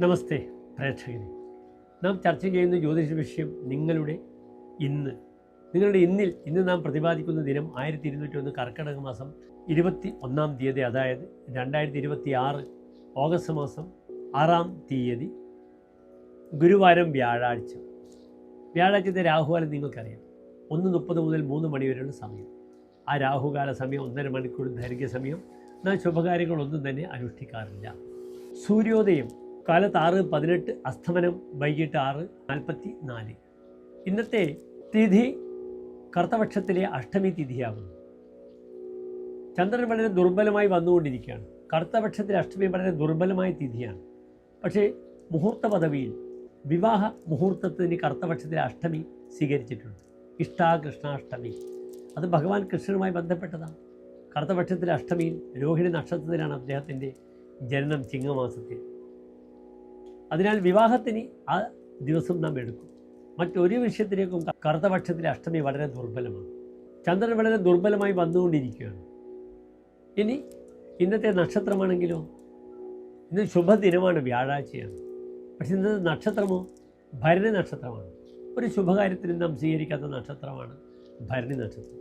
നമസ്തേ പ്രേക്ഷകരെ, നാം ചർച്ച ചെയ്യുന്ന ജ്യോതിഷ വിഷയം നിങ്ങളുടെ ഇന്ന് നാം പ്രതിപാദിക്കുന്ന ദിനം 1201 കർക്കിടക മാസം 21-ാം തീയതി, അതായത് 2026 ഓഗസ്റ്റ് മാസം 6-ാം തീയതി ഗുരുവാരം വ്യാഴാഴ്ചത്തെ രാഹുകാലം നിങ്ങൾക്കറിയാം. 1:30 മുതൽ 3 മണി വരെയുള്ള സമയം. ആ രാഹുകാല സമയം 1.5 മണിക്കൂർ ദൈർഘ്യ സമയം. നാം ശുഭകാര്യങ്ങളൊന്നും തന്നെ അനുഷ്ഠിക്കാറില്ല. സൂര്യോദയം കാലത്ത് 6:18, അസ്തമനം വൈകിട്ട് 6:44. ഇന്നത്തെ തിഥി കർത്തപക്ഷത്തിലെ അഷ്ടമി തിഥിയാകുന്നു. ചന്ദ്രൻ വളരെ ദുർബലമായി വന്നുകൊണ്ടിരിക്കുകയാണ്. കർത്തപക്ഷത്തിലെ അഷ്ടമി വളരെ ദുർബലമായ തിഥിയാണ്. പക്ഷേ മുഹൂർത്ത പദവിയിൽ വിവാഹ മുഹൂർത്തത്തിന് കർത്തപക്ഷത്തിലെ അഷ്ടമി സ്വീകരിച്ചിട്ടുണ്ട്. കൃഷ്ണാഷ്ടമി, അത് ഭഗവാൻ കൃഷ്ണനുമായി ബന്ധപ്പെട്ടതാണ്. കർത്തപക്ഷത്തിലെ അഷ്ടമിയിൽ രോഹിണി നക്ഷത്രത്തിലാണ് അദ്ദേഹത്തിൻ്റെ ജനനം, ചിങ്ങമാസത്തിൽ. അതിനാൽ വിവാഹത്തിന് ആ ദിവസം നാം എടുക്കും. മറ്റൊരു വിഷയത്തിലേക്കും കർത്തപക്ഷത്തിലെ അഷ്ടമി വളരെ ദുർബലമാണ്. ചന്ദ്രൻ വളരെ ദുർബലമായി വന്നുകൊണ്ടിരിക്കുകയാണ്. ഇനി ഇന്നത്തെ നക്ഷത്രമാണെങ്കിലോ, ഇന്ന് ശുഭദിനമാണ്, വ്യാഴാഴ്ചയാണ്. പക്ഷെ ഇന്നത്തെ നക്ഷത്രമോ ഭരണി നക്ഷത്രമാണ്. ഒരു ശുഭകാര്യത്തിന് നാം സ്വീകരിക്കാത്ത നക്ഷത്രമാണ് ഭരണി നക്ഷത്രം.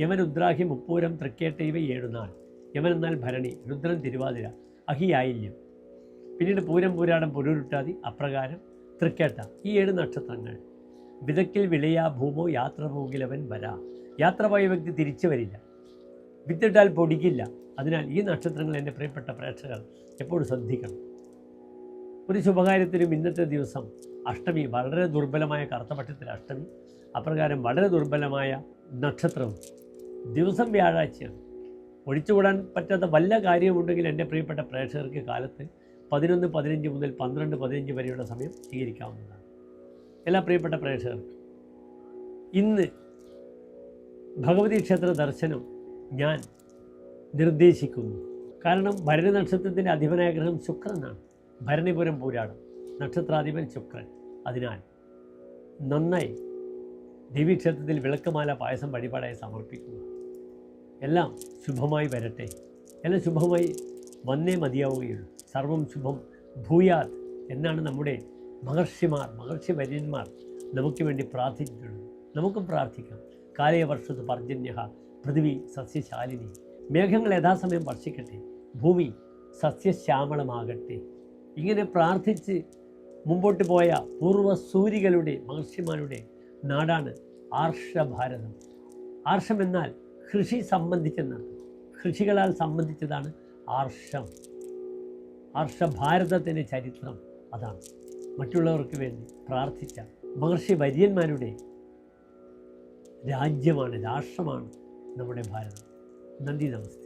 യമൻ, ഉദ്രാഹി, മുപ്പൂരം, തൃക്കേട്ട ഇവ 7 നാൾ. യമൻ എന്നാൽ ഭരണി, രുദ്രൻ തിരുവാതിര, അഹി ആയില്യം, പിന്നീട് പൂരം, പൂരാടം, പുരുരുട്ടാതി, അപ്രകാരം തൃക്കേട്ട. ഈ 7 നക്ഷത്രങ്ങൾ. വിതക്കിൽ വിളയാ ഭൂമോ യാത്ര പോകിലവൻ വരാ. യാത്ര പോയ വ്യക്തി തിരിച്ചു വരില്ല, വിത്തിട്ടാൽ പൊടിക്കില്ല. അതിനാൽ ഈ നക്ഷത്രങ്ങൾ എൻ്റെ പ്രിയപ്പെട്ട പ്രേക്ഷകർ എപ്പോഴും ശ്രദ്ധിക്കണം. ഒരു ശുഭകാര്യത്തിനും ഇന്നത്തെ ദിവസം അഷ്ടമി വളരെ ദുർബലമായ കർത്തപക്ഷത്തിൽ അഷ്ടമി, അപ്രകാരം വളരെ ദുർബലമായ നക്ഷത്രവും. ദിവസം വ്യാഴാഴ്ചയാണ്. ഒഴിച്ചുകൂടാൻ പറ്റാത്ത വല്ല കാര്യമുണ്ടെങ്കിൽ എൻ്റെ പ്രിയപ്പെട്ട പ്രേക്ഷകർക്ക് കാലത്ത് 11:15 മുതൽ 12:15 വരെയുള്ള സമയം സ്വീകരിക്കാവുന്നതാണ്. എല്ലാ പ്രിയപ്പെട്ട പ്രേക്ഷകർക്കും ഇന്ന് ഭഗവതി ക്ഷേത്ര ദർശനം ഞാൻ നിർദ്ദേശിക്കുന്നു. കാരണം ഭരണി നക്ഷത്രത്തിൻ്റെ അധിപനായ ഗ്രഹം ശുക്രനാണ്. ഭരണിപുരം പൂരാടം നക്ഷത്രാധിപൻ ശുക്രൻ. അതിനാൽ നന്നായി ദേവീക്ഷേത്രത്തിൽ വിളക്കുമാല, പായസം വഴിപാടായി സമർപ്പിക്കുക. എല്ലാം ശുഭമായി വരട്ടെ. എല്ലാം ശുഭമായി വന്നേ മതിയാവുകയുള്ളൂ. സർവം ശുഭം ഭൂയാത് എന്നാണ് നമ്മുടെ മഹർഷി വര്യന്മാർ നമുക്ക് വേണ്ടി പ്രാർത്ഥിച്ചിട്ടുള്ളത്. നമുക്കും പ്രാർത്ഥിക്കാം. കാലേ വർഷത്ത് പർജന്യ പൃഥ്വി സസ്യശാലിനി. മേഘങ്ങൾ യഥാസമയം വർഷിക്കട്ടെ, ഭൂമി സസ്യശ്യാമളമാകട്ടെ. ഇങ്ങനെ പ്രാർത്ഥിച്ച് മുമ്പോട്ട് പോയ പൂർവ്വസൂരികളുടെ, മഹർഷിമാരുടെ നാടാണ് ആർഷഭാരതം. ആർഷം എന്നാൽ കൃഷി സംബന്ധിച്ചെന്നാണ്. കൃഷികളാൽ സംബന്ധിച്ചതാണ് ആർഷം. ആർഷഭാരതത്തിൻ്റെ ചരിത്രം അതാണ്. മറ്റുള്ളവർക്ക് വേണ്ടി പ്രാർത്ഥിച്ച മഹർഷി വര്യന്മാരുടെ രാജ്യമാണ്, രാഷ്ട്രമാണ് നമ്മുടെ ഭാരതം. നന്ദി, നമസ്തേ.